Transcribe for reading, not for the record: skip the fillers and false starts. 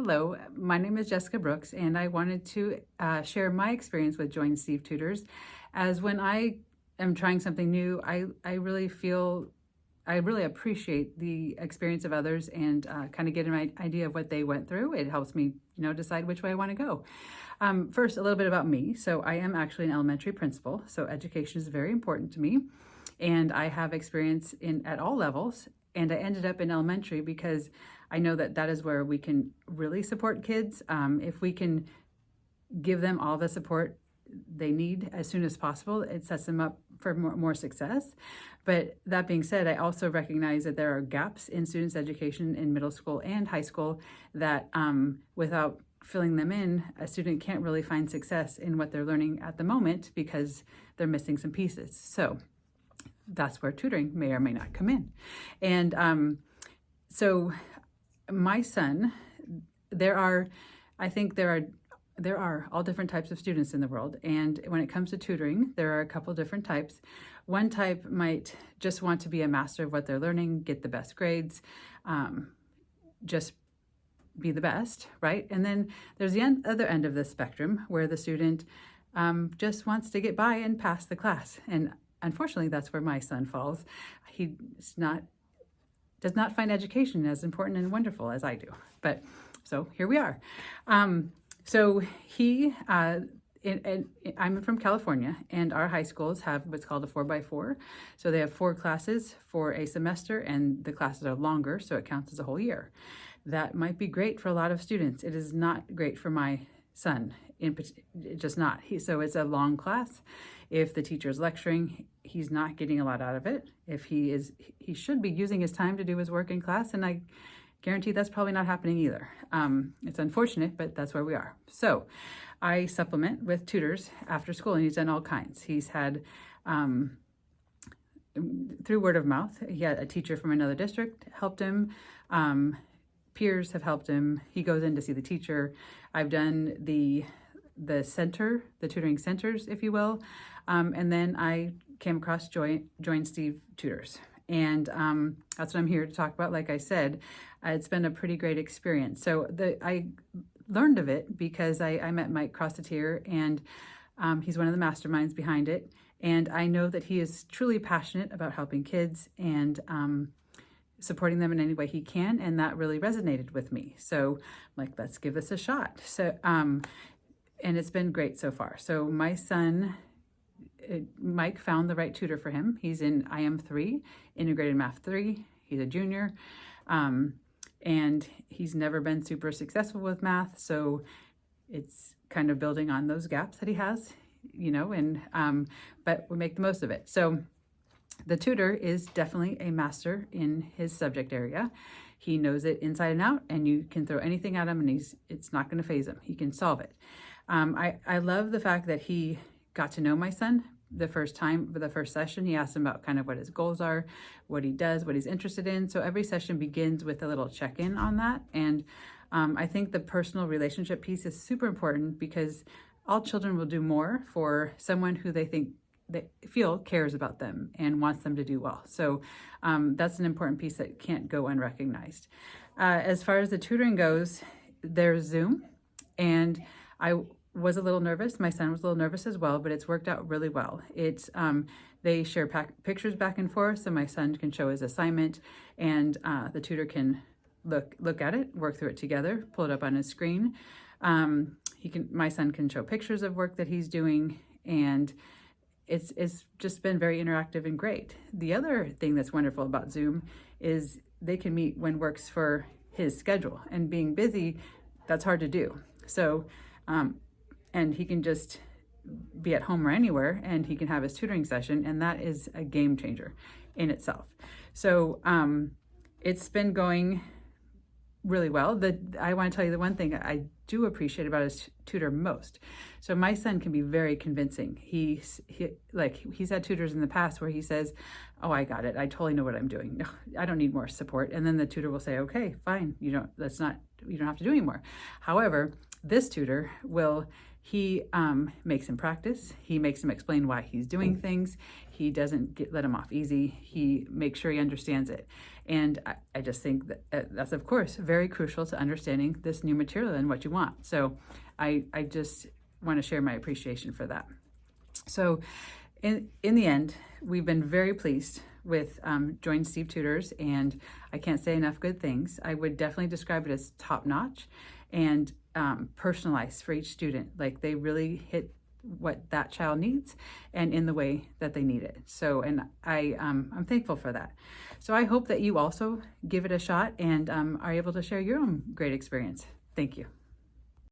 Hello, my name is Jessica Brooks, and I wanted to share my experience with Join Steve Tutors. As when I am trying something new, I really feel I really appreciate the experience of others and kind of get an idea of what they went through. It helps me, decide which way I want to go. First, a little bit about me. So I am actually an elementary principal, so education is very important to me, and I have experience at all levels. And I ended up in elementary because I know that that is where we can really support kids. If we can give them all the support they need as soon as possible, it sets them up for more success. But that being said, I also recognize that there are gaps in students' education in middle school and high school that without filling them in, a student can't really find success in what they're learning at the moment because they're missing some pieces. So that's where tutoring may or may not come in. And so my son, I think there are all different types of students in the world. And when it comes to tutoring, there are a couple different types. One type might just want to be a master of what they're learning, get the best grades, just be the best, right? And then there's the other end of the spectrum where the student just wants to get by and pass the class. And unfortunately, that's where my son falls. He does not find education as important and wonderful as I do. But so here we are. So I'm from California, and our high schools have what's called a 4x4. So they have 4 classes for a semester, and the classes are longer, so it counts as a whole year. That might be great for a lot of students. It is not great for my son. Just not. So it's a long class. If the teacher is lecturing, he's not getting a lot out of it. If he should be using his time to do his work in class, and I guarantee that's probably not happening either. It's unfortunate, but that's where we are. So I supplement with tutors after school, and he's done all kinds. He's had, through word of mouth, he had a teacher from another district helped him. Peers have helped him. He goes in to see the teacher. I've done the tutoring centers, if you will. And then I came across Join Steve Tutors. And that's what I'm here to talk about. Like I said, it's been a pretty great experience. So I learned of it because I met Mike Crossetier, and he's one of the masterminds behind it. And I know that he is truly passionate about helping kids and supporting them in any way he can. And that really resonated with me. So I'm like, let's give this a shot. So, and it's been great so far. So my son, Mike, found the right tutor for him. He's in IM 3, Integrated Math 3. He's a junior. And he's never been super successful with math. So it's kind of building on those gaps that he has, but we make the most of it. So the tutor is definitely a master in his subject area. He knows it inside and out, and you can throw anything at him and it's not going to faze him. He can solve it. I love the fact that he got to know my son the first session. He asked him about kind of what his goals are, what he does, what he's interested in. So every session begins with a little check-in on that. And I think the personal relationship piece is super important because all children will do more for someone who they feel cares about them and wants them to do well. So that's an important piece that can't go unrecognized. As far as the tutoring goes, there's Zoom, and I was a little nervous. My son was a little nervous as well, but it's worked out really well. They share pictures back and forth, so my son can show his assignment, and the tutor can look at it, work through it together, pull it up on his screen. My son can show pictures of work that he's doing, and it's just been very interactive and great. The other thing that's wonderful about Zoom is they can meet when works for his schedule, and being busy, that's hard to do. So, and he can just be at home or anywhere, and he can have his tutoring session, and that is a game changer in itself. So it's been going really well. I want to tell you the one thing I do appreciate about his tutor most. So my son can be very convincing. He's had tutors in the past where he says, "Oh, I got it. I totally know what I'm doing. No, I don't need more support." And then the tutor will say, "Okay, fine. You don't have to do anymore." However, this tutor He makes him practice. He makes him explain why he's doing things. He doesn't let him off easy. He makes sure he understands it. And I just think that that's, of course, very crucial to understanding this new material and what you want. So I just want to share my appreciation for that. So in the end, we've been very pleased with Join Steve Tutors, and I can't say enough good things. I would definitely describe it as top-notch and personalized for each student. Like, they really hit what that child needs and in the way that they need it. So, and I'm thankful for that. So I hope that you also give it a shot and are able to share your own great experience. Thank you.